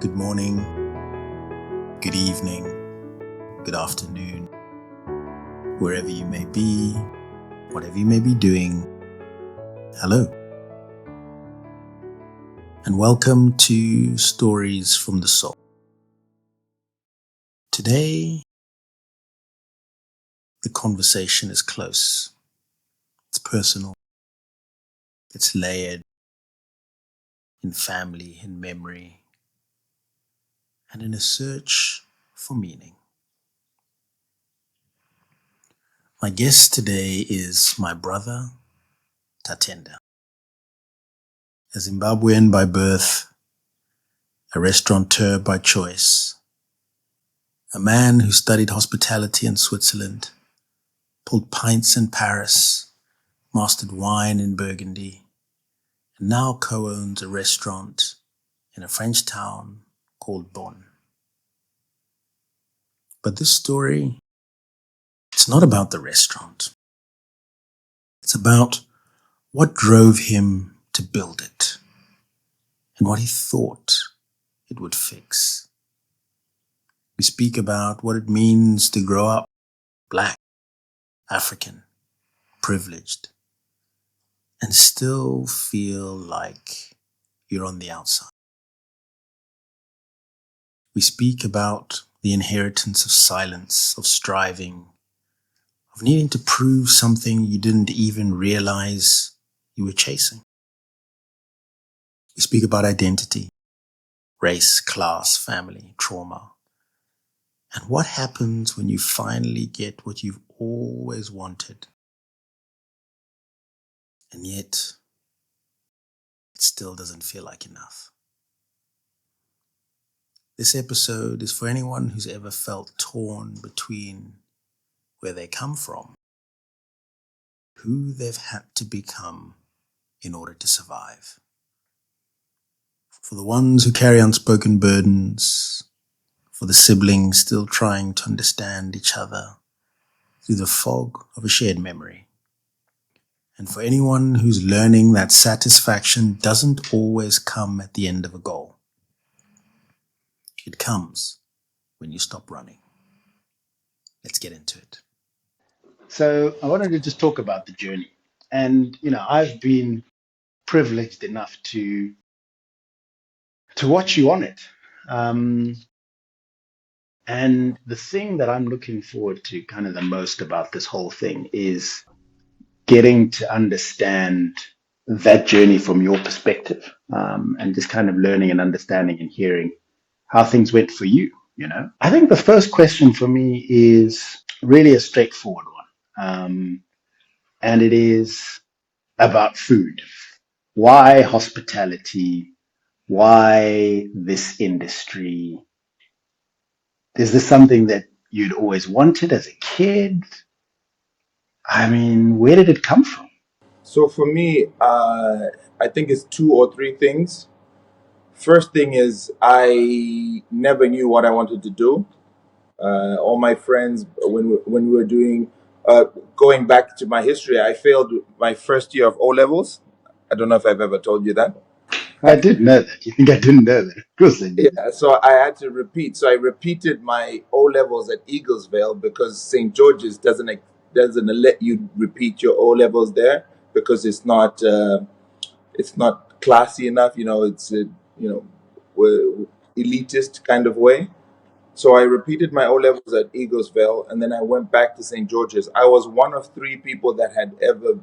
Good morning, good evening, good afternoon, wherever you may be, whatever you may be doing. Hello, and welcome to Stories from the Soul. Today, the conversation is close. It's personal. It's layered in family, in memory, and in a search for meaning. My guest today is my brother, Tatenda. A Zimbabwean by birth, a restaurateur by choice, a man who studied hospitality in Switzerland, pulled pints in Paris, mastered wine in Burgundy, and now co-owns a restaurant in a French town called Bonn. But this story, it's not about the restaurant. It's about what drove him to build it and what he thought it would fix. We speak about what it means to grow up Black, African, privileged, and still feel like you're on the outside. We speak about the inheritance of silence, of striving, of needing to prove something you didn't even realize you were chasing. We speak about identity, race, class, family, trauma, and what happens when you finally get what you've always wanted, and yet it still doesn't feel like enough. This episode is for anyone who's ever felt torn between where they come from, who they've had to become in order to survive. For the ones who carry unspoken burdens, for the siblings still trying to understand each other through the fog of a shared memory, and for anyone who's learning that satisfaction doesn't always come at the end of a goal. It comes when you stop running. Let's get into it. So I wanted to just talk about the journey. And, I've been privileged enough to watch you on it. And the thing that I'm looking forward to kind of the most about this whole thing is getting to understand that journey from your perspective, and just kind of learning and understanding and hearing how things went for you. I think the first question for me is really a straightforward one. And it is about food. Why hospitality? Why this industry? Is this something that you'd always wanted as a kid? I mean, where did it come from? So for me, I think it's two or three things. First thing is I never knew what I wanted to do. All my friends, when we were doing, going back to my history, I failed my first year of O levels. I don't know if I've ever told you that. I did know that. You think I didn't know that? Of course I did. Yeah, so I had to repeat. So I repeated my O levels at Eaglesville because St. George's doesn't let you repeat your O levels there because it's not classy enough. It's elitist kind of way. So I repeated my O levels at Eaglesville, and then I went back to St. George's. I was one of three people that had ever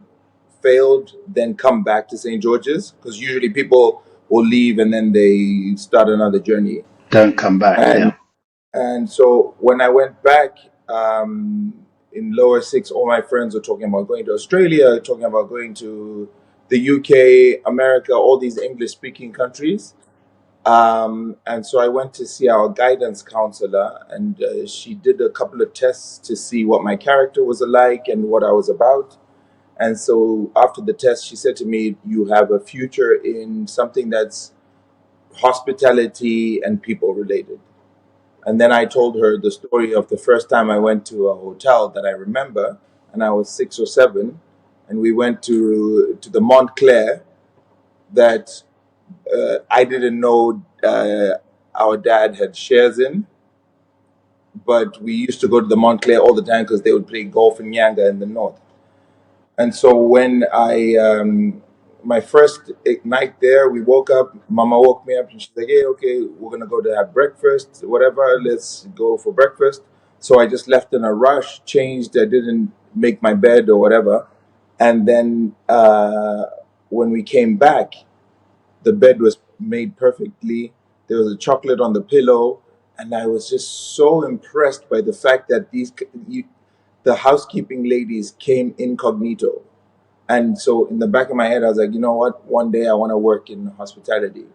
failed, then come back to St. George's, because usually people will leave and then they start another journey. Don't come back. And so when I went back in lower six, all my friends were talking about going to Australia, talking about going to the UK, America, all these English speaking countries. And so I went to see our guidance counselor, and she did a couple of tests to see what my character was like and what I was about. And so after the test, she said to me, "You have a future in something that's hospitality and people related." And then I told her the story of the first time I went to a hotel that I remember, and I was 6 or 7, and we went to the Montclair that I didn't know our dad had shares in, but we used to go to the Montclair all the time because they would play golf in Nyanga in the north. And so when my first night there, we woke up, Mama woke me up and she's like, hey, okay, we're going to go to have breakfast, whatever, let's go for breakfast. So I just left in a rush, changed, I didn't make my bed or whatever. And then when we came back, the bed was made perfectly. There was a chocolate on the pillow. And I was just so impressed by the fact that the housekeeping ladies came incognito. And so in the back of my head, I was like, you know what? One day I want to work in hospitality.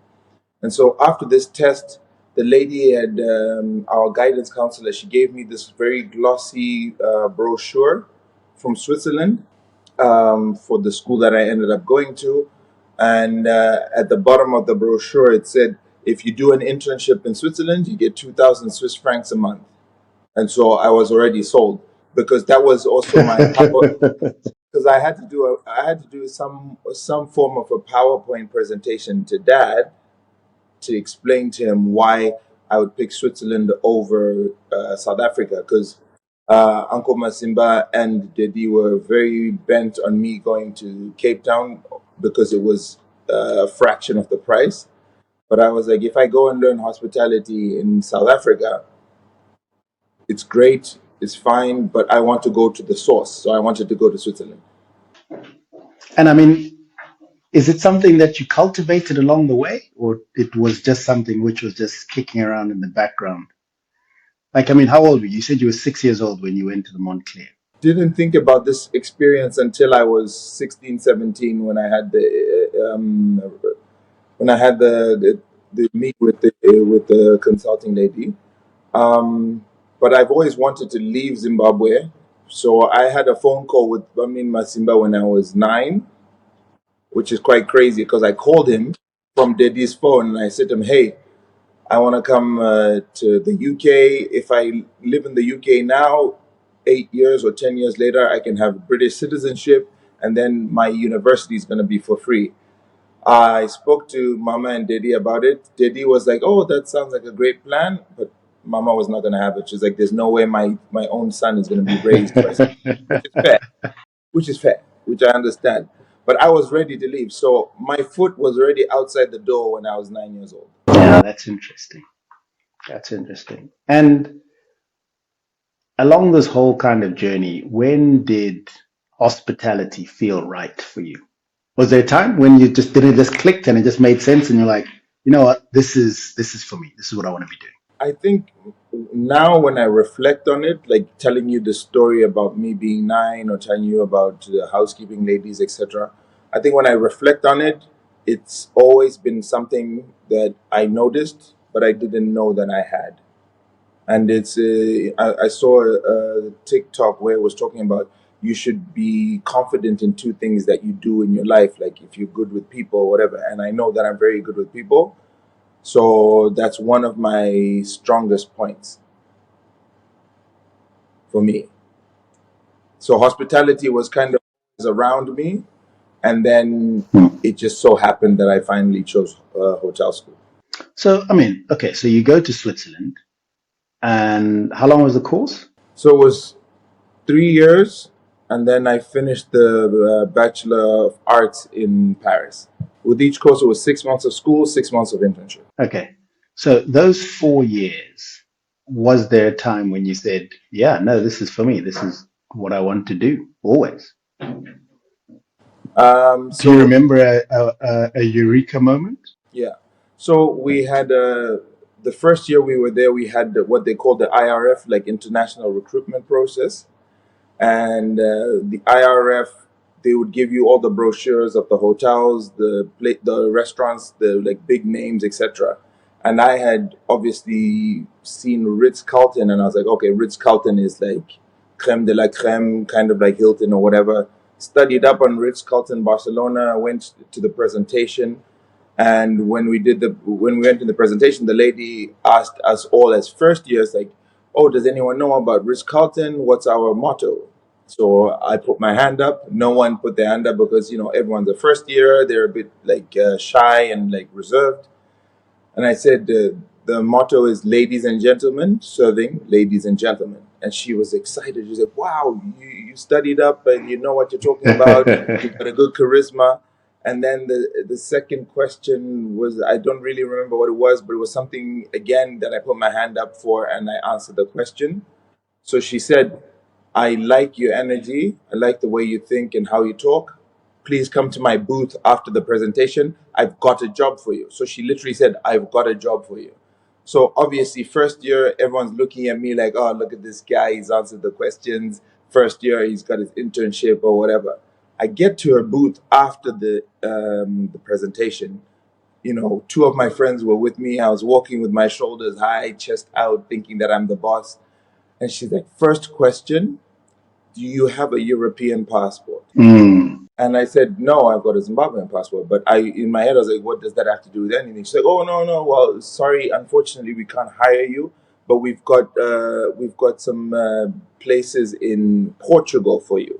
And so after this test, the lady had our guidance counselor. She gave me this very glossy brochure from Switzerland for the school that I ended up going to. And at the bottom of the brochure, it said, if you do an internship in Switzerland, you get 2,000 Swiss francs a month. And so I was already sold, because that was also my because I had to do some form of a PowerPoint presentation to Dad to explain to him why I would pick Switzerland over South Africa, because Uncle Masimba and Dedi were very bent on me going to Cape Town because it was a fraction of the price. But I was like, if I go and learn hospitality in South Africa, it's great, it's fine, but I want to go to the source. So I wanted to go to Switzerland. And I mean, is it something that you cultivated along the way, or it was just something which was just kicking around in the background? Like, I mean, how old were you? You said you were 6 years old when you went to the Montclair. Didn't think about this experience until I was 16, 17, when I had the meet with the consulting lady. But I've always wanted to leave Zimbabwe. So I had a phone call with Bamin Masimba when I was 9, which is quite crazy because I called him from Dedi's phone and I said to him, hey, I want to come to the UK. If I live in the UK now, 8 years or 10 years later, I can have British citizenship, and then my university is going to be for free. I spoke to Mama and Dedi about it. Dedi was like, oh, that sounds like a great plan. But Mama was not going to have it. She's like, there's no way my own son is going to be raised by someone, which is fair, which I understand. But I was ready to leave. So my foot was already outside the door when I was 9 years old. Yeah, that's interesting. That's interesting. And along this whole kind of journey, when did hospitality feel right for you? Was there a time when you just just clicked and it just made sense and you're like, you know what, this is for me. This is what I want to be doing. I think now when I reflect on it, like telling you the story about me being 9 or telling you about the housekeeping ladies, etc., I think when I reflect on it, it's always been something that I noticed, but I didn't know that I had. And I saw a TikTok where it was talking about you should be confident in 2 things that you do in your life, like if you're good with people or whatever. And I know that I'm very good with people. So that's one of my strongest points for me. So hospitality was kind of around me. And then it just so happened that I finally chose hotel school. So, I mean, okay, so you go to Switzerland, and how long was the course? So it was 3 years. And then I finished the Bachelor of Arts in Paris. With each course, it was 6 months of school, 6 months of internship. Okay. So those 4 years, was there a time when you said, yeah, no, this is for me. This is what I want to do always? Do you remember a eureka moment? Yeah. So we had the first year we were there, we had what they call the IRF, like international recruitment process. And the IRF, they would give you all the brochures of the hotels, the restaurants, the like big names, etc. And I had obviously seen Ritz-Carlton, and I was like, okay, Ritz-Carlton is like creme de la creme, kind of like Hilton or whatever. Studied up on Ritz-Carlton Barcelona, went to the presentation. And when we went to the presentation, the lady asked us all as first years, like, oh, does anyone know about Ritz-Carlton? What's our motto? So I put my hand up. No one put their hand up because, everyone's a first year. They're a bit like shy and like reserved. And I said, the motto is ladies and gentlemen, serving ladies and gentlemen. And she was excited. She said, wow, you studied up and you know what you're talking about. You've got a good charisma. And then the second question was, I don't really remember what it was, but it was something, again, that I put my hand up for and I answered the question. So she said, I like your energy. I like the way you think and how you talk. Please come to my booth after the presentation. I've got a job for you. So she literally said, I've got a job for you. So obviously, first year, everyone's looking at me like, oh, look at this guy. He's answered the questions. First year, he's got his internship or whatever. I get to her booth after the presentation. You know, two of my friends were with me. I was walking with my shoulders high, chest out, thinking that I'm the boss. And she's like, first question, do you have a European passport? Mm. And I said, no, I've got a Zimbabwean passport. But in my head, I was like, what does that have to do with anything? She's like, oh, no. Well, sorry, unfortunately, we can't hire you. But we've got some places in Portugal for you.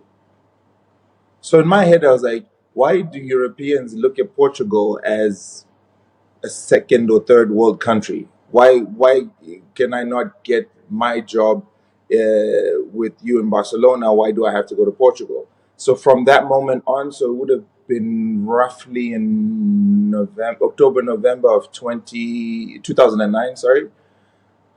So in my head, I was like, why do Europeans look at Portugal as a second or third world country? Why can I not get my job with you in Barcelona? Why do I have to go to Portugal? So from that moment on, so it would have been roughly in October, November of 2009, sorry.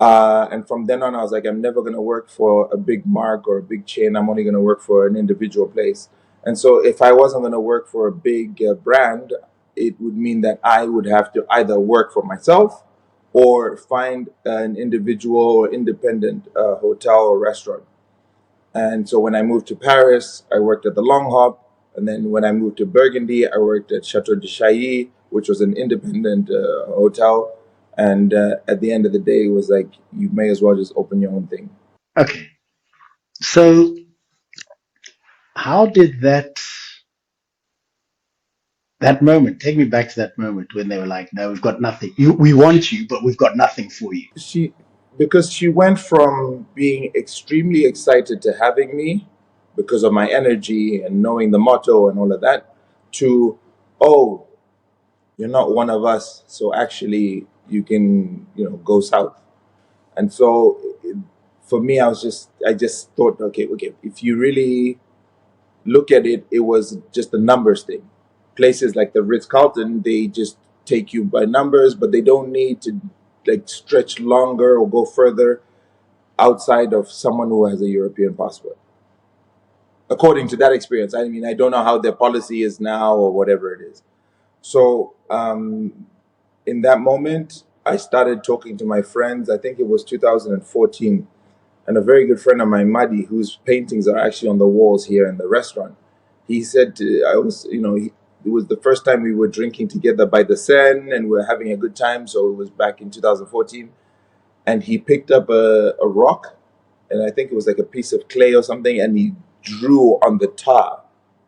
And from then on, I was like, I'm never going to work for a big mark or a big chain. I'm only going to work for an individual place. And so if I wasn't going to work for a big brand, it would mean that I would have to either work for myself or find an individual or independent hotel or restaurant. And so when I moved to Paris, I worked at the Long Hop. And then when I moved to Burgundy, I worked at Chateau de Chailly, which was an independent hotel. And at the end of the day, it was like, you may as well just open your own thing. Okay. So how did that moment, take me back to that moment when they were like, no, we've got nothing. We want you, but we've got nothing for you. Because she went from being extremely excited to having me because of my energy and knowing the motto and all of that, to, oh, you're not one of us, so actually you can, go south. And so for me, I just thought, okay, if you really look at it, it was just a numbers thing. Places like the Ritz-Carlton, they just take you by numbers, but they don't need to like stretch longer or go further outside of someone who has a European passport. According to that experience, I mean, I don't know how their policy is now or whatever it is. So in that moment, I started talking to my friends. I think it was 2014. And a very good friend of mine, Madi, whose paintings are actually on the walls here in the restaurant, he said, it was the first time we were drinking together by the Seine and we were having a good time. So it was back in 2014. And he picked up a rock, and I think it was like a piece of clay or something, and he drew on the tar.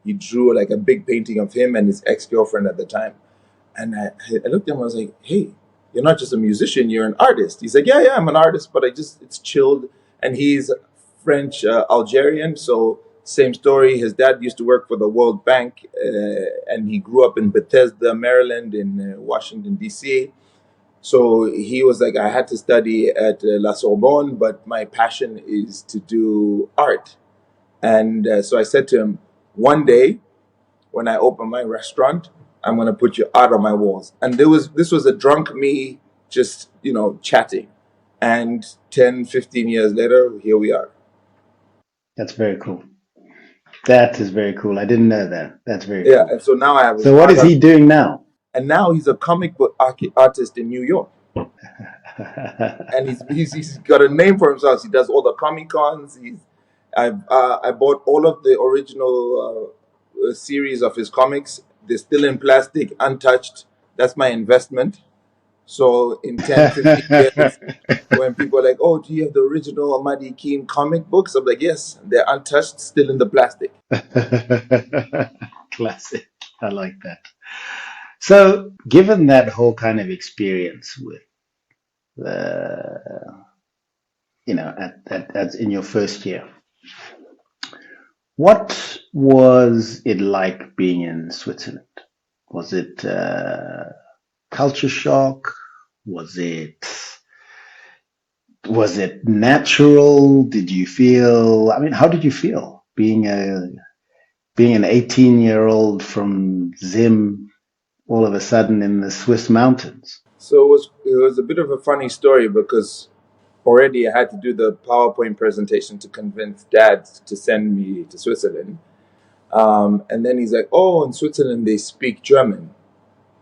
He drew like a big painting of him and his ex-girlfriend at the time. And I looked at him, I was like, hey, you're not just a musician, you're an artist. He's like, yeah, I'm an artist, but it's chilled. And he's French Algerian, so same story. His dad used to work for the World Bank, and he grew up in Bethesda, Maryland, in Washington, D.C. So he was like, I had to study at La Sorbonne, but my passion is to do art. And so I said to him, one day when I open my restaurant, I'm going to put your art on my walls. And this was a drunk me just, chatting. And 10, 15 years later, here we are. That's very cool. That is very cool. I didn't know that. That's very Yeah. cool. And so now I have his So what is art. he doing now? And now he's a comic book artist in New York. And he's got a name for himself. He does all the Comic Cons. I bought all of the original series of his comics. They're still in plastic, untouched. That's my investment. So in 10, 15 years, when people are like, oh, do you have the original Amadi Keen comic books? I'm like, yes, they're untouched, still in the plastic. Classic. I like that. So, given that whole kind of experience with, at in your first year, what was it like being in Switzerland? Was it culture shock? Was it Was it natural? Did you feel, I mean, how did you feel being an 18-year-old from Zim all of a sudden in the Swiss mountains? So it was a bit of a funny story because already I had to do the PowerPoint presentation to convince Dad to send me to Switzerland. And then he's like, "Oh, in Switzerland they speak German."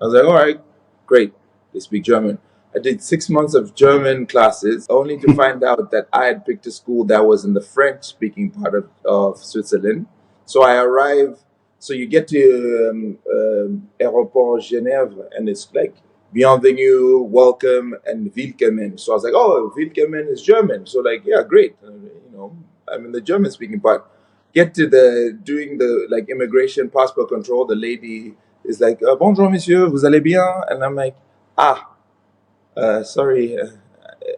I was like, "All right, great. They speak German." I did 6 months of German classes only to find out that I had picked a school that was in the French speaking part of Switzerland. So I arrive, so you get to Aéroport Genève, and it's like, bienvenue, welcome, and willkommen. So I was like, "Oh, willkommen is German." So, like, yeah, great. I'm in the German speaking part. Get to doing the like immigration passport control. The lady is like, "Bonjour, monsieur, vous allez bien?" And I'm like, sorry,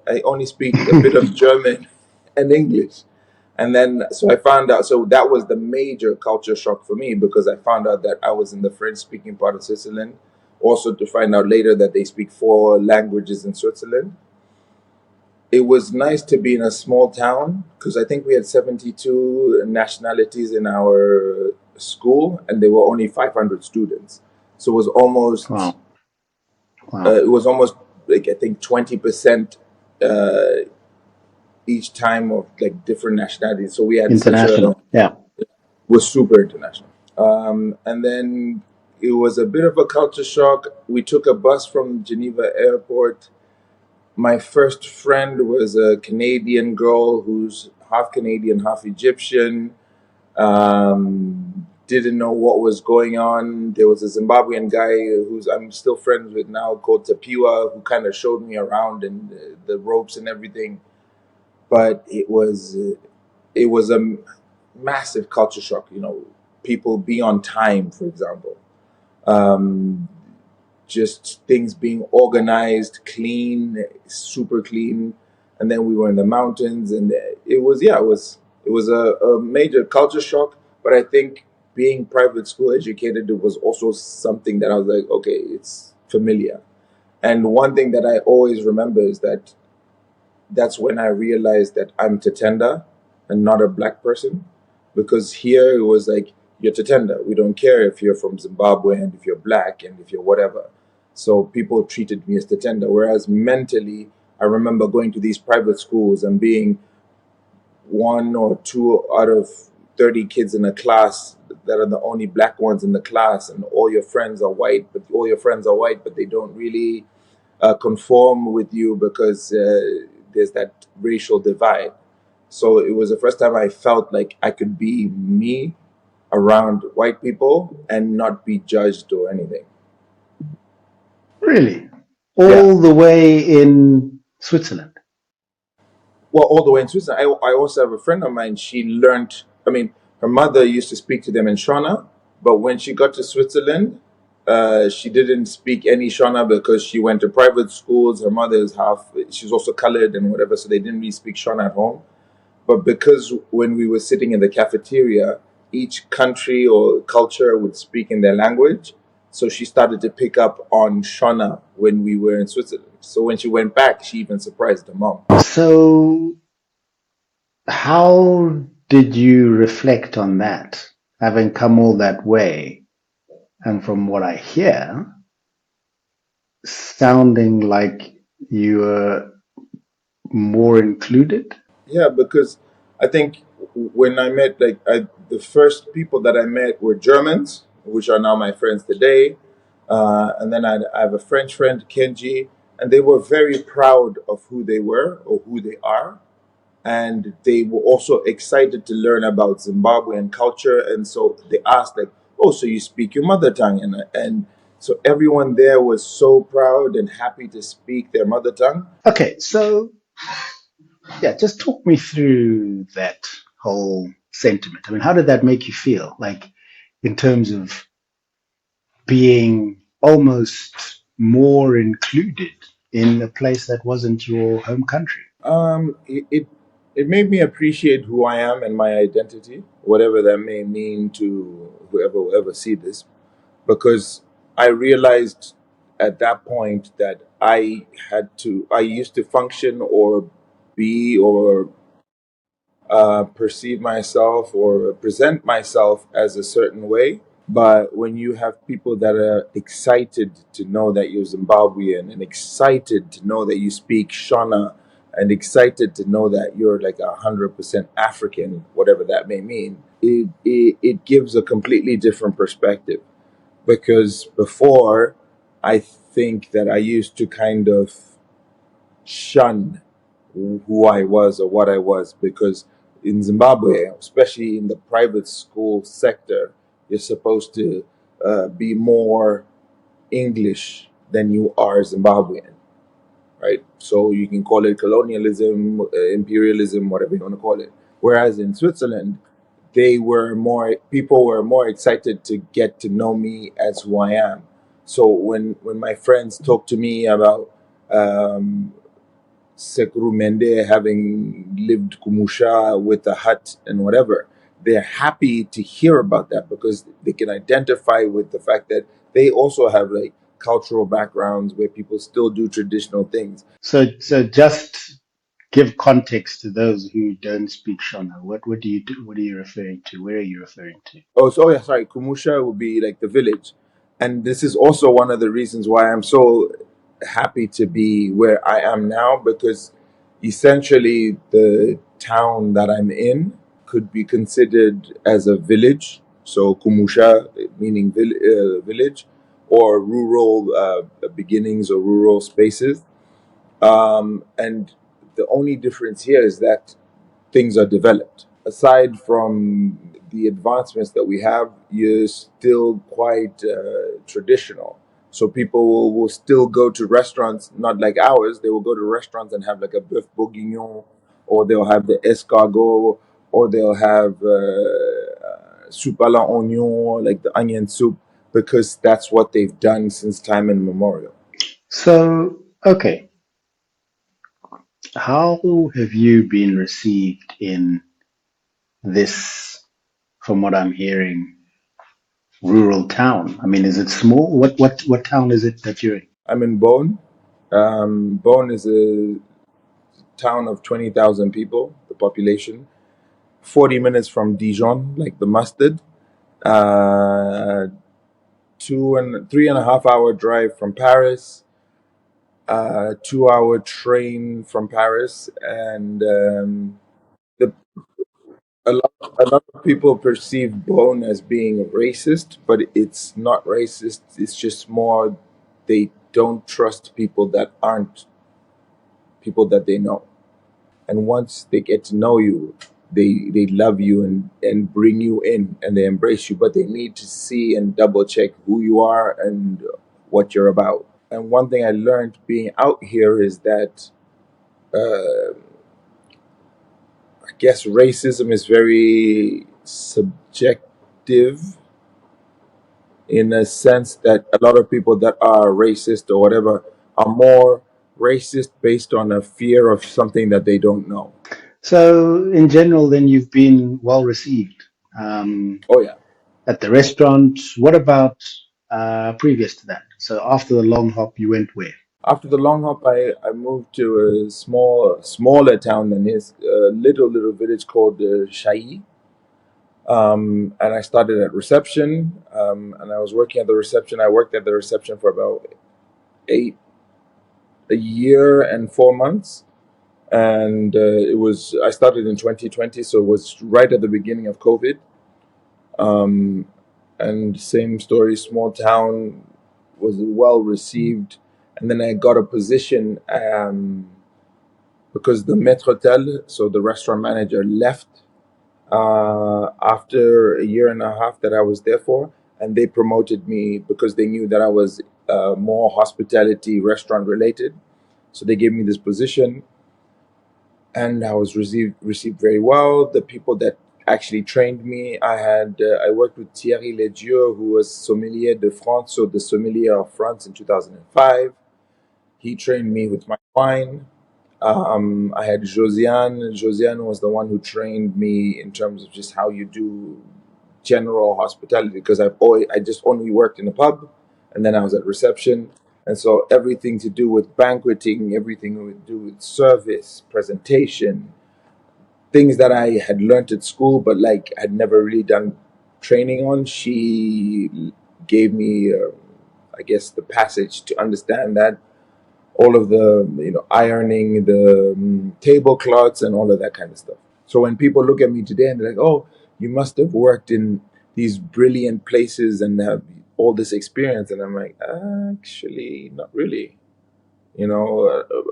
I only speak a bit of German and English." And then, so I found out, so that was the major culture shock for me, because I found out that I was in the French speaking part of Switzerland. Also, to find out later that they speak 4 languages in Switzerland. It was nice to be in a small town because I think we had 72 nationalities in our school, and there were only 500 students. So Wow. Wow. it was almost like, I think, 20% each time of like different nationalities. So we had International. Yeah. was super international. And then it was a bit of a culture shock. We took a bus from Geneva Airport. My first friend was a Canadian girl who's half Canadian, half Egyptian. Didn't know what was going on. There was a Zimbabwean guy who's I'm still friends with now, called Tapiwa, who kind of showed me around and the ropes and everything. But it was a massive culture shock. People be on time, for example. Um, just things being organized, clean, super clean. And then we were in the mountains, and it was a major culture shock. But I think being private school educated, it was also something that I was like, okay, it's familiar. And one thing that I always remember is that that's when I realized that I'm Tatenda and not a black person. Because here it was like, you're Tatenda. We don't care if you're from Zimbabwe and if you're black and if you're whatever. So people treated me as Tatenda. Whereas mentally, I remember going to these private schools and being one or two out of 30 kids in a class that are the only black ones in the class, and all your friends are white, but they don't really conform with you because there's that racial divide. So it was the first time I felt like I could be me around white people and not be judged or anything. Really? Yeah. All the way in Switzerland? Well, all the way in Switzerland. I also have a friend of mine. She learned, I mean, her mother used to speak to them in Shona, but when she got to Switzerland, she didn't speak any Shona because she went to private schools. Her mother is she's also colored and whatever, so they didn't really speak Shona at home. But because when we were sitting in the cafeteria, each country or culture would speak in their language. So she started to pick up on Shona when we were in Switzerland. So when she went back, she even surprised her mom. So, how did you reflect on that, having come all that way? And from what I hear, sounding like you were more included. Yeah, because I think when I met, the first people that I met were Germans, which are now my friends today. And then I have a French friend, Kenji, and they were very proud of who they were or who they are. And they were also excited to learn about Zimbabwean culture. And so they asked, like, "Oh, so you speak your mother tongue?" And so everyone there was so proud and happy to speak their mother tongue. Okay, so yeah, just talk me through that whole sentiment. I mean, how did that make you feel? Like, in terms of being almost more included in a place that wasn't your home country. It made me appreciate who I am and my identity, whatever that may mean to whoever will ever see this, because I realized at that point that I used to function or be or perceive myself or present myself as a certain way. But when you have people that are excited to know that you're Zimbabwean and excited to know that you speak Shona and excited to know that you're like 100% African, whatever that may mean, it gives a completely different perspective. Because before, I think that I used to kind of shun who I was or what I was, because in Zimbabwe, especially in the private school sector, you're supposed to be more English than you are Zimbabwean, right? So you can call it colonialism, imperialism, whatever you want to call it. Whereas in Switzerland, people were more excited to get to know me as who I am. So when my friends talk to me about um, Sekuru Mende having lived Kumusha with a hut and whatever, they're happy to hear about that because they can identify with the fact that they also have like cultural backgrounds where people still do traditional things. So just give context to those who don't speak Shona. What do you do? What are you referring to? Where are you referring to? Oh, so yeah, sorry, Kumusha would be like the village. And this is also one of the reasons why I'm so happy to be where I am now, because essentially the town that I'm in could be considered as a village. So Kumusha, meaning village, or rural beginnings or rural spaces. And the only difference here is that things are developed. Aside from the advancements that we have, you're still quite traditional. So people will still go to restaurants, not like ours. They will go to restaurants and have like a bœuf bourguignon, or they'll have the escargot, or they'll have soupe à l'oignon, like the onion soup, because that's what they've done since time immemorial. So, okay, how have you been received in this, from what I'm hearing, rural town? I mean, is it small? What town is it that you're in? I'm in Bone. Bone is a town of 20,000 people, the population. 40 minutes from Dijon, like the mustard. Uh, 3.5 hour drive from Paris. 2 hour train from Paris, and the a lot of people perceive Bone as being racist, but it's not racist. It's just more they don't trust people that aren't people that they know. And once they get to know you, they love you and bring you in and they embrace you, but they need to see and double check who you are and what you're about. And one thing I learned being out here is that I guess racism is very subjective, in a sense that a lot of people that are racist or whatever are more racist based on a fear of something that they don't know. So, in general, then you've been well received um, Oh yeah. at the restaurant. What about previous to that? So, after the long hop, you went where? After the long hop, I moved to a smaller town than his, little village called Shai. And I started at reception, and I was working at the reception. I worked at the reception for about a year and 4 months. And I started in 2020, so it was right at the beginning of COVID. Um, and same story, small town, was well received. And then I got a position because the maître hotel, so the restaurant manager, left after a year and a half that I was there for, and they promoted me because they knew that I was more hospitality restaurant related. So they gave me this position, and I was received very well. The people that actually trained me, I worked with Thierry Ledieu, who was sommelier de France, so the sommelier of France in 2005. He trained me with my wine. I had Josiane. Josiane was the one who trained me in terms of just how you do general hospitality, because I just only worked in a pub, and then I was at reception, And so everything to do with banqueting, everything to do with service, presentation, things that I had learned at school, but like had never really done training on, she gave me, I guess, the passage to understand that, all of the, ironing, the tablecloths, and all of that kind of stuff. So when people look at me today and they're like, "Oh, you must have worked in these brilliant places and have all this experience," and I'm like, "Actually, not really."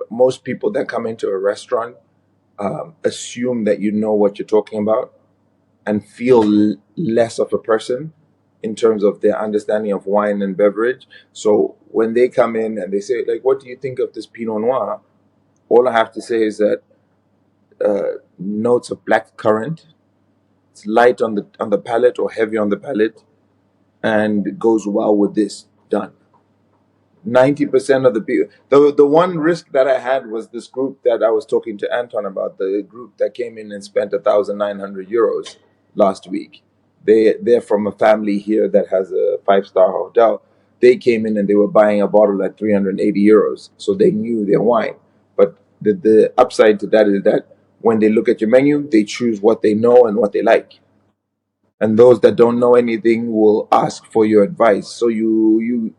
Most people that come into a restaurant assume that you know what you're talking about and feel less of a person in terms of their understanding of wine and beverage. So when they come in and they say, like, "What do you think of this Pinot Noir?" All I have to say is that notes of black currant. It's light on the palate or heavy on the palate, and it goes well with this. Done. 90% of the people. The one risk that I had was this group that I was talking to Anton about, the group that came in and spent 1,900 euros last week. They're from a family here that has a 5-star hotel. They came in and they were buying a bottle at 380 euros, so they knew their wine. But the upside to that is that when they look at your menu, they choose what they know and what they like, and those that don't know anything will ask for your advice, so you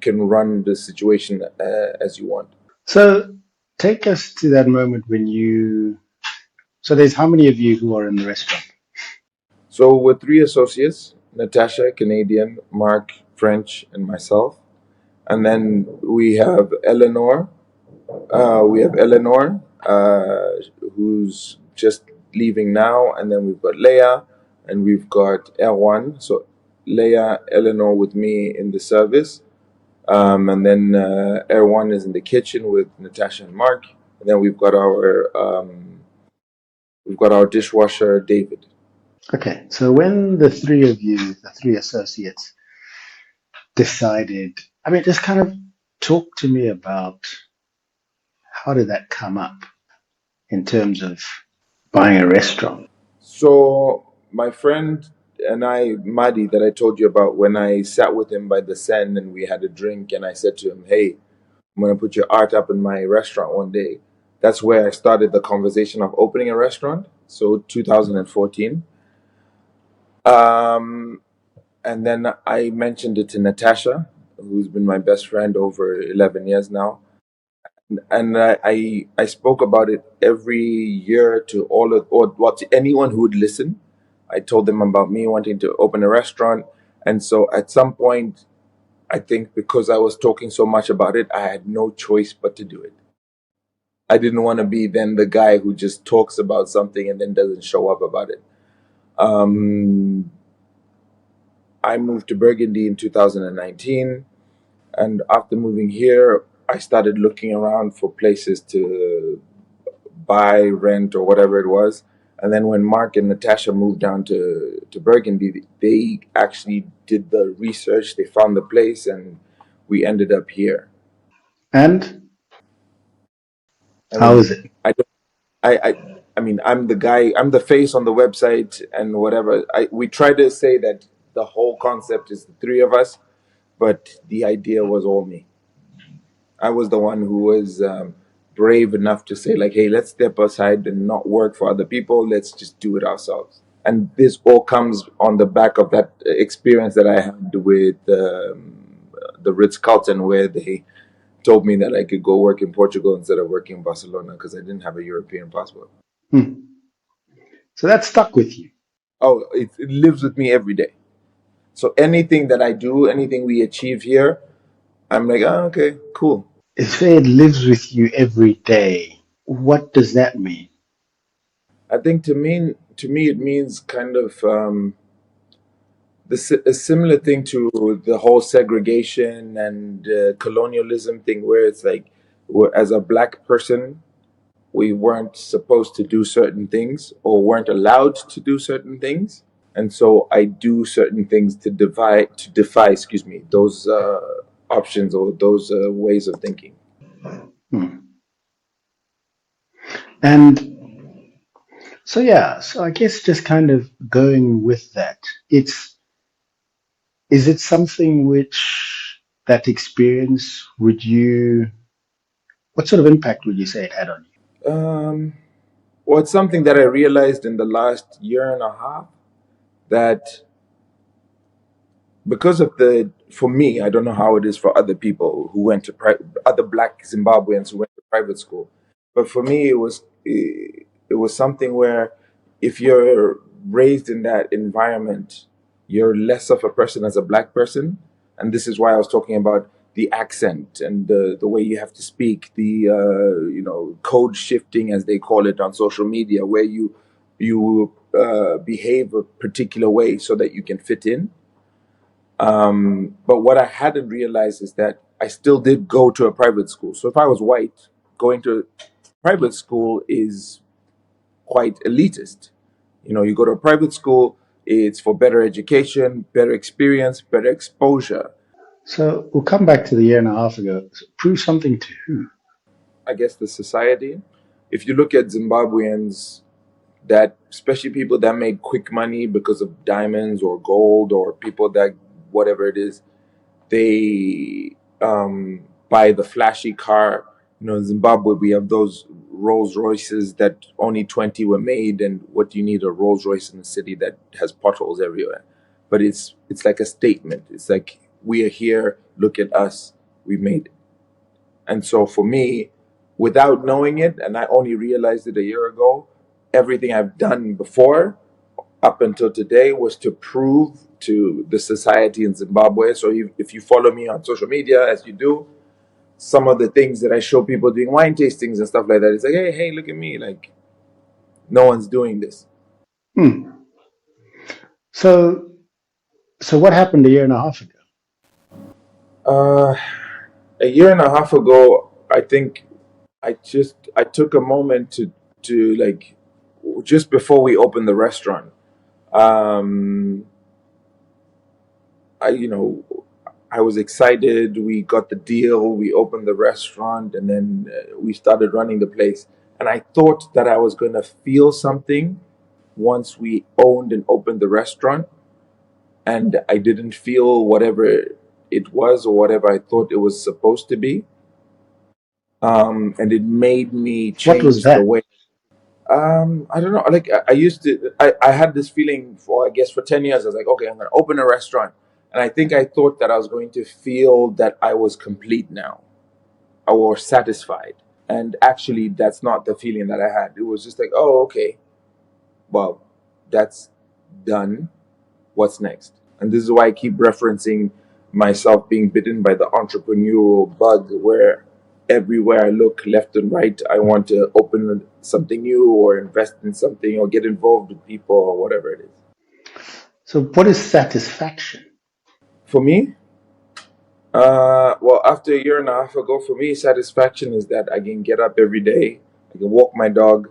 can run the situation as you want. So take us to that moment when you. So there's how many of you who are in the restaurant? So we're 3 associates: Natasha, Canadian; Mark, French; and myself. And then we have Eleanor, who's just leaving now, and then we've got Leia, and we've got Erwan. So Leia, Eleanor with me in the service. And then Erwan is in the kitchen with Natasha and Mark. And then we've got our dishwasher, David. Okay, so when the three of you, the three associates, decided, I mean, just kind of talk to me about how did that come up in terms of buying a restaurant? So my friend and I, Madi, that I told you about, when I sat with him by the Seine and we had a drink, and I said to him, "Hey, I'm gonna put your art up in my restaurant one day." That's where I started the conversation of opening a restaurant. So 2014. Um, and then I mentioned it to Natasha, who's been my best friend over 11 years now. And I spoke about it every year to all of, or what, to anyone who would listen. I told them about me wanting to open a restaurant. And so at some point, I think because I was talking so much about it, I had no choice but to do it. I didn't want to be then the guy who just talks about something and then doesn't show up about it. Um, I moved to Burgundy in 2019. And after moving here, I started looking around for places to buy, rent, or whatever it was. And then when Mark and Natasha moved down to Burgundy, they actually did the research, they found the place, and we ended up here. And I how is mean, it? I don't, I mean, I'm the guy, I'm the face on the website and whatever. We try to say that the whole concept is the three of us, but the idea was all me. I was the one who was brave enough to say, like, "Hey, let's step aside and not work for other people. Let's just do it ourselves." And this all comes on the back of that experience that I had with the Ritz Carlton, where they told me that I could go work in Portugal instead of working in Barcelona because I didn't have a European passport. Hmm. So that stuck with you. Oh, it lives with me every day. So anything that I do, anything we achieve here, I'm like, "Oh, okay, cool." If it lives with you every day, what does that mean? I think to me it means kind of a similar thing to the whole segregation and colonialism thing, where it's like, as a black person, we weren't supposed to do certain things or weren't allowed to do certain things, and so I do certain things to defy, excuse me, those options or those ways of thinking. Hmm. And so, yeah, so I guess just kind of going with that, it's, is it something which that experience, what sort of impact would you say it had on you? Um, well, it's something that I realized in the last year and a half, that because of for me, I don't know how it is for other people who went to other black Zimbabweans who went to private school, but for me, it was something where if you're raised in that environment, you're less of a person as a black person. And this is why I was talking about the accent and the way you have to speak, the code shifting, as they call it on social media, where you behave a particular way so that you can fit in. But what I hadn't realized is that I still did go to a private school. So if I was white, going to private school is quite elitist. You know, you go to a private school, it's for better education, better experience, better exposure. So we'll come back to the year and a half ago. Prove something to who? I guess the society. If you look at Zimbabweans, that especially people that make quick money because of diamonds or gold, or people that whatever it is, they buy the flashy car. You know, in Zimbabwe, we have those Rolls Royces that only 20 were made, and what do you need a Rolls Royce in a city that has potholes everywhere? But it's like a statement. It's like, we are here. Look at us. We made it. And so for me, without knowing it, and I only realized it a year ago, everything I've done before up until today was to prove to the society in Zimbabwe. So if you follow me on social media, as you do, some of the things that I show people doing wine tastings and stuff like that, it's like, hey, look at me. Like, no one's doing this. Hmm. So, so what happened a year and a half ago? Uh, a year and a half ago, I think I took a moment to like, just before we opened the restaurant. Um, I you know I was excited. We got the deal. We opened the restaurant, and then we started running the place. And I thought that I was going to feel something once we owned and opened the restaurant, and I didn't feel whatever it was or whatever I thought it was supposed to be. And it made me What was change the that? way. I don't know. Like I used to, I had this feeling for, I guess, for 10 years. I was like, okay, I'm going to open a restaurant, and I think I thought that I was going to feel that I was complete now or satisfied. And actually, that's not the feeling that I had. It was just like, oh, okay, well, that's done. What's next? And this is why I keep referencing myself being bitten by the entrepreneurial bug, where everywhere I look, left and right, I want to open something new or invest in something or get involved with people or whatever it is. So, what is satisfaction? For me, well, after a year and a half ago, for me, satisfaction is that I can get up every day, I can walk my dog,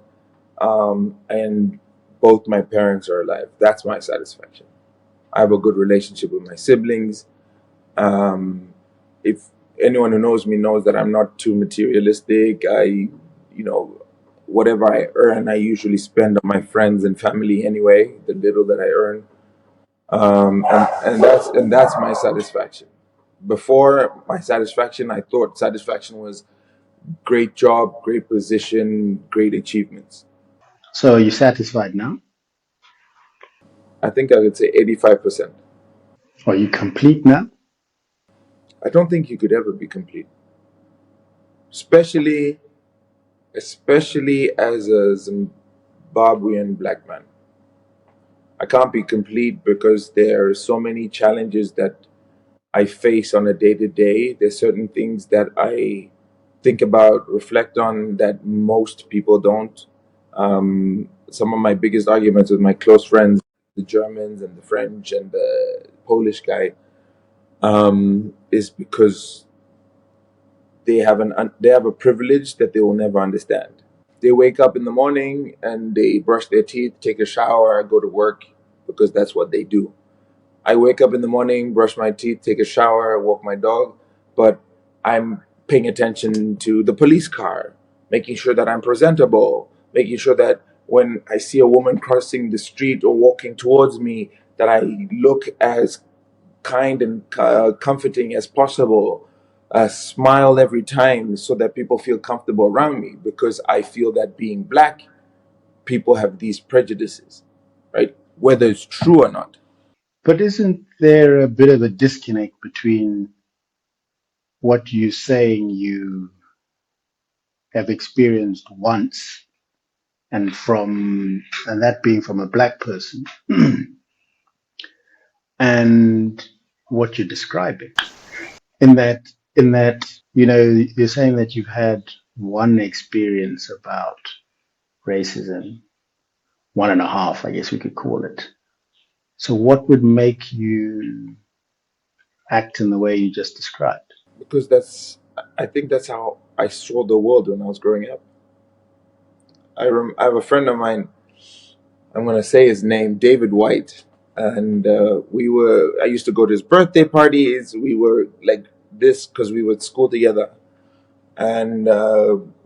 and both my parents are alive. That's my satisfaction. I have a good relationship with my siblings. Um, if anyone who knows me knows that I'm not too materialistic. Whatever I earn, I usually spend on my friends and family anyway. The little that I earn, and that's my satisfaction. Before, my satisfaction, I thought satisfaction was great job, great position, great achievements. So, are you satisfied now? I think I would say 85%. Are you complete now? I don't think you could ever be complete, especially as a Zimbabwean black man. I can't be complete because there are so many challenges that I face on a day to day. There's certain things that I think about, reflect on, that most people don't. Some of my biggest arguments with my close friends, the Germans and the French and the Polish guy, is because they have a privilege that they will never understand. They wake up in the morning and they brush their teeth, take a shower, go to work, because that's what they do. I wake up in the morning, brush my teeth, take a shower, walk my dog, but I'm paying attention to the police car, making sure that I'm presentable, making sure that when I see a woman crossing the street or walking towards me, that I look as kind and comforting as possible, smile every time so that people feel comfortable around me, because I feel that being black, people have these prejudices, right? Whether it's true or not. But isn't there a bit of a disconnect between what you're saying you have experienced once and that being from a black person and what you're describing? In that, you're saying that you've had one experience about racism, one and a half, I guess we could call it. So what would make you act in the way you just described? Because I think that's how I saw the world when I was growing up. I have a friend of mine, I'm going to say his name, David White. And I used to go to his birthday parties. We were like this because we were at school together. And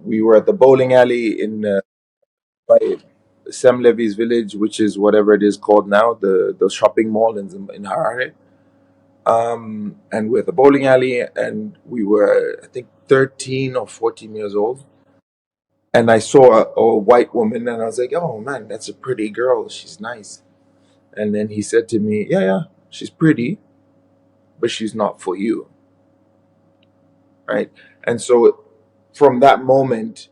we were at the bowling alley by Sam Levy's village, which is whatever it is called now, the shopping mall in Harare. And we're at the bowling alley, and we were, I think, 13 or 14 years old. And I saw a white woman, and I was like, oh man, that's a pretty girl. She's nice. And then he said to me, yeah, yeah, she's pretty, but she's not for you. Right. And so from that moment,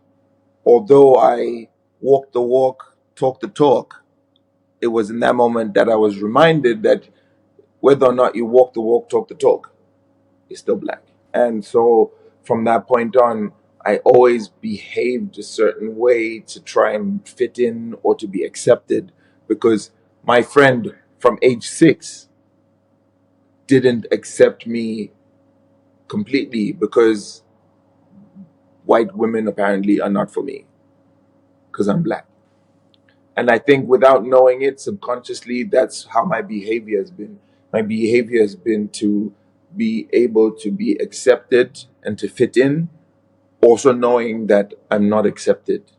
although I walked the walk, talked the talk, it was in that moment that I was reminded that whether or not you walk the walk, talk the talk, you're still black. And so from that point on, I always behaved a certain way to try and fit in or to be accepted, because my friend from age 6 didn't accept me completely because white women apparently are not for me because I'm black. And I think without knowing it subconsciously, that's how my behavior has been. My behavior has been to be able to be accepted and to fit in, also knowing that I'm not accepted,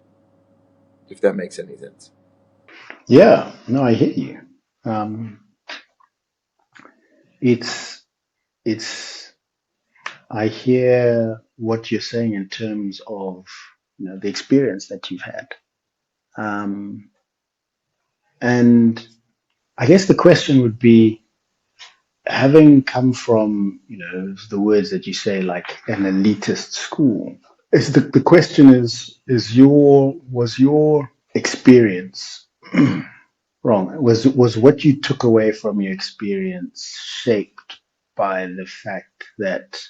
if that makes any sense. Yeah, no, I hear you. Um, it's it's I hear what you're saying in terms of the experience that you've had, um, and I guess the question would be, having come from the words that you say, like an elitist school, is the question is your was your experience wrong? Was what you took away from your experience shaped by the fact that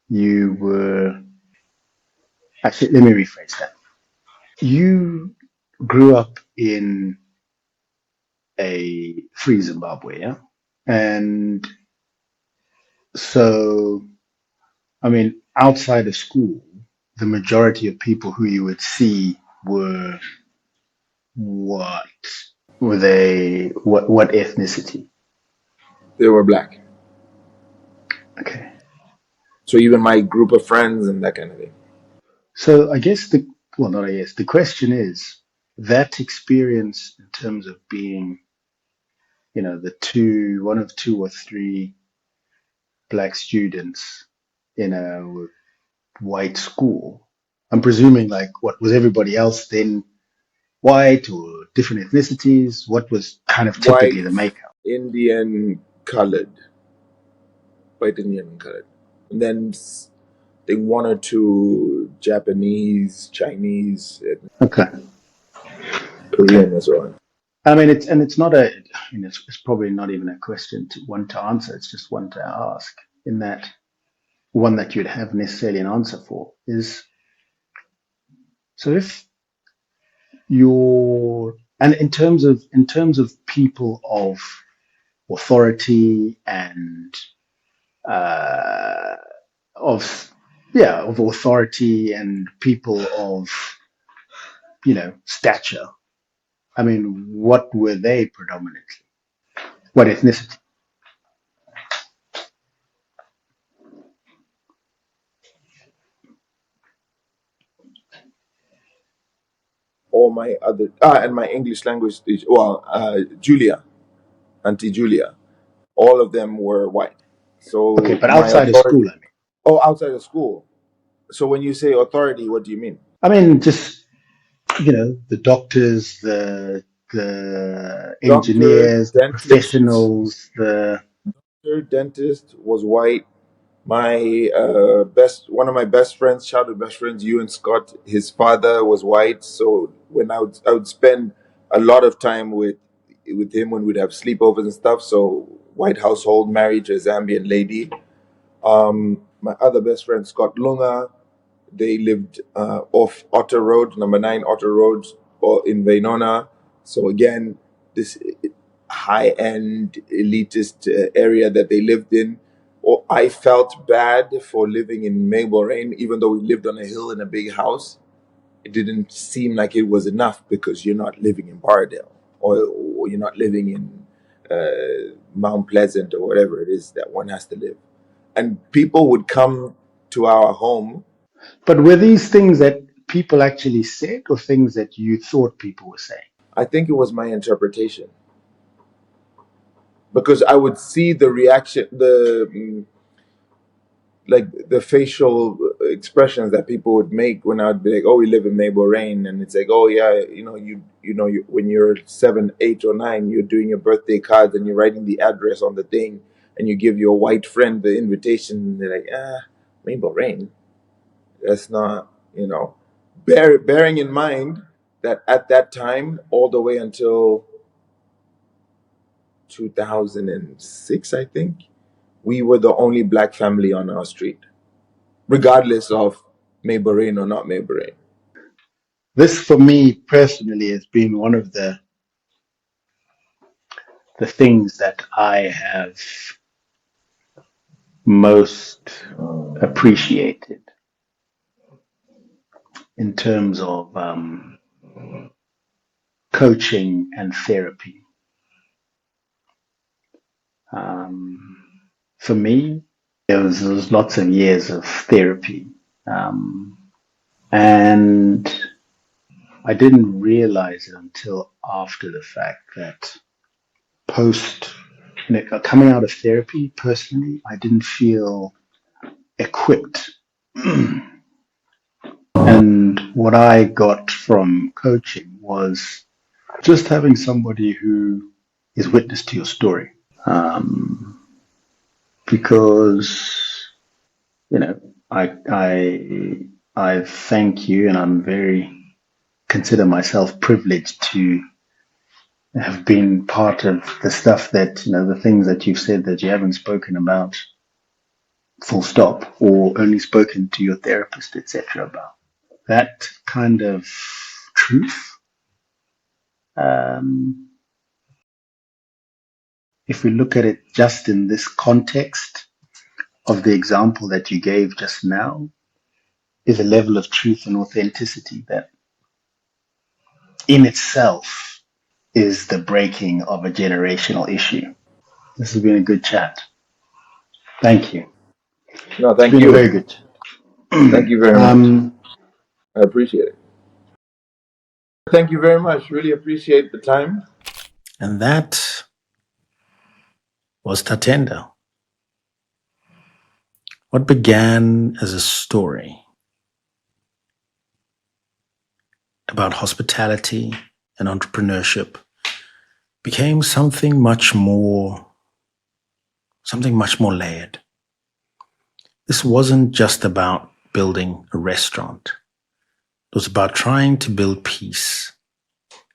you were actually, let me rephrase that. You grew up in a free Zimbabwe, yeah? And so, I mean, outside of school, the majority of people who you would see were what? Were they what ethnicity? They were black. Okay. So even my group of friends and that kind of thing. So I guess not I guess, the question is that experience in terms of being, one of two or three black students in a white school. I'm presuming, like, what was everybody else then white or different ethnicities? What was kind of typically White, the makeup? Indian, colored. White, Indian, and colored. And then I think one or two Japanese, Chinese, and Okay. Okay. Korean as well. I mean, it's not it's probably not even a question to one to answer. It's just one to ask, in that one that you'd have necessarily an answer for is, so if you're, and in terms of people of authority and uh, of of authority and people of stature. I mean, what were they predominantly? What ethnicity? All my other and my English language teacher, well, Julia, Auntie Julia. all of them were white. Okay, So but my outside of authority. school, I mean. Oh, outside of school. So when you say authority, what do you mean? I mean, just, the doctors, the Doctor, engineers, the dentist. professionals, the Dentist was white. My one of my best friends, childhood best friends, you and Scott, his father was white. So when I would spend a lot of time with him when we'd have sleepovers and stuff. So white household, married to a Zambian lady. My other best friend, Scott Lunga, they lived off Otter Road, number 9 Otter Road, or in Venona. So again, this high-end elitist area that they lived in. Or I felt bad for living in Maybell, even though we lived on a hill in a big house. It didn't seem like it was enough because you're not living in Bardale, or you're not living in Mount Pleasant, or whatever it is that one has to live. And people would come to our home. But were these things that people actually said or things that you thought people were saying? I think it was my interpretation, because I would see the reaction, like the facial expressions that people would make when I'd be like, "Oh, we live in Maybell Rain," and it's like, "Oh yeah, when you're 7, 8, or 9, you're doing your birthday cards and you're writing the address on the thing, and you give your white friend the invitation, and they're like, Maybell Rain, that's not, bearing in mind that at that time, all the way until 2006, I think, we were the only black family on our street, regardless of Maybell Rain or not Maybell Rain. This, for me personally, has been one of the things that I have most appreciated in terms of coaching and therapy. Um, for me, there was lots of years of therapy, um, and I didn't realize it until after the fact that post, coming out of therapy, personally, I didn't feel equipped. And what I got from coaching was just having somebody who is witness to your story. Because, you know, I thank you, and I'm very consider myself privileged to have been part of the stuff that, the things that you've said that you haven't spoken about full stop, or only spoken to your therapist, etc. about. That kind of truth, um, if we look at it just in this context of the example that you gave just now, is a level of truth and authenticity that in itself is the breaking of a generational issue. This has been a good chat. Thank you. No, It's thank been a very you. good chat. Thank you very much. I appreciate it. Thank you very much. Really appreciate the time. And that was Tatenda. What began as a story about hospitality and entrepreneurship became something much more layered. This wasn't just about building a restaurant. It was about trying to build peace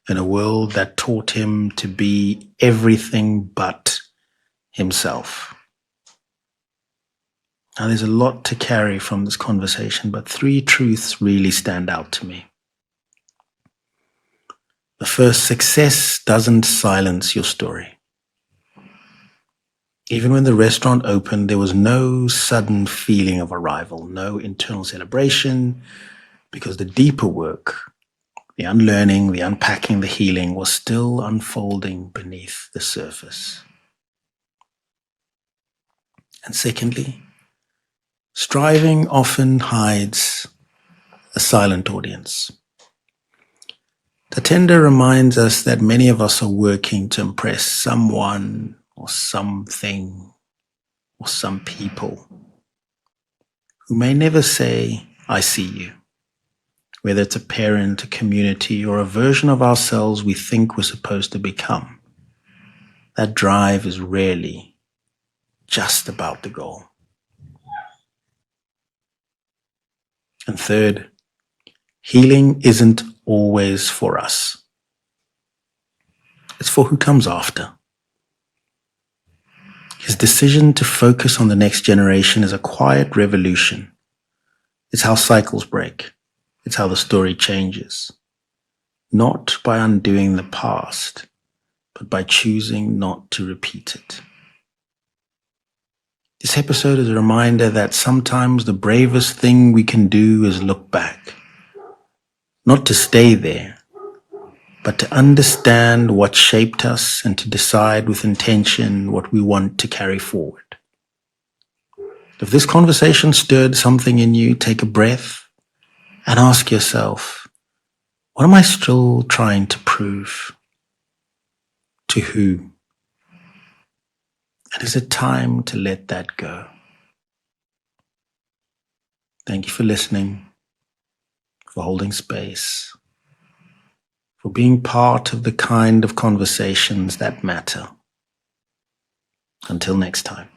in a world that taught him to be everything but himself. Now, there's a lot to carry from this conversation, but 3 truths really stand out to me. The first, success doesn't silence your story. Even when the restaurant opened, there was no sudden feeling of arrival, no internal celebration, because the deeper work, the unlearning, the unpacking, the healing was still unfolding beneath the surface. And secondly, striving often hides a silent audience. Tatenda reminds us that many of us are working to impress someone or something or some people who may never say, I see you. Whether it's a parent, a community, or a version of ourselves we think we're supposed to become, that drive is rarely just about the goal. And third, healing isn't always for us. It's for who comes after. His decision to focus on the next generation is a quiet revolution. It's how cycles break. It's how the story changes. Not by undoing the past, but by choosing not to repeat it. This episode is a reminder that sometimes the bravest thing we can do is look back. Not to stay there, but to understand what shaped us and to decide with intention what we want to carry forward. If this conversation stirred something in you, take a breath and ask yourself, what am I still trying to prove? To who? And is it time to let that go? Thank you for listening, for holding space, for being part of the kind of conversations that matter. Until next time.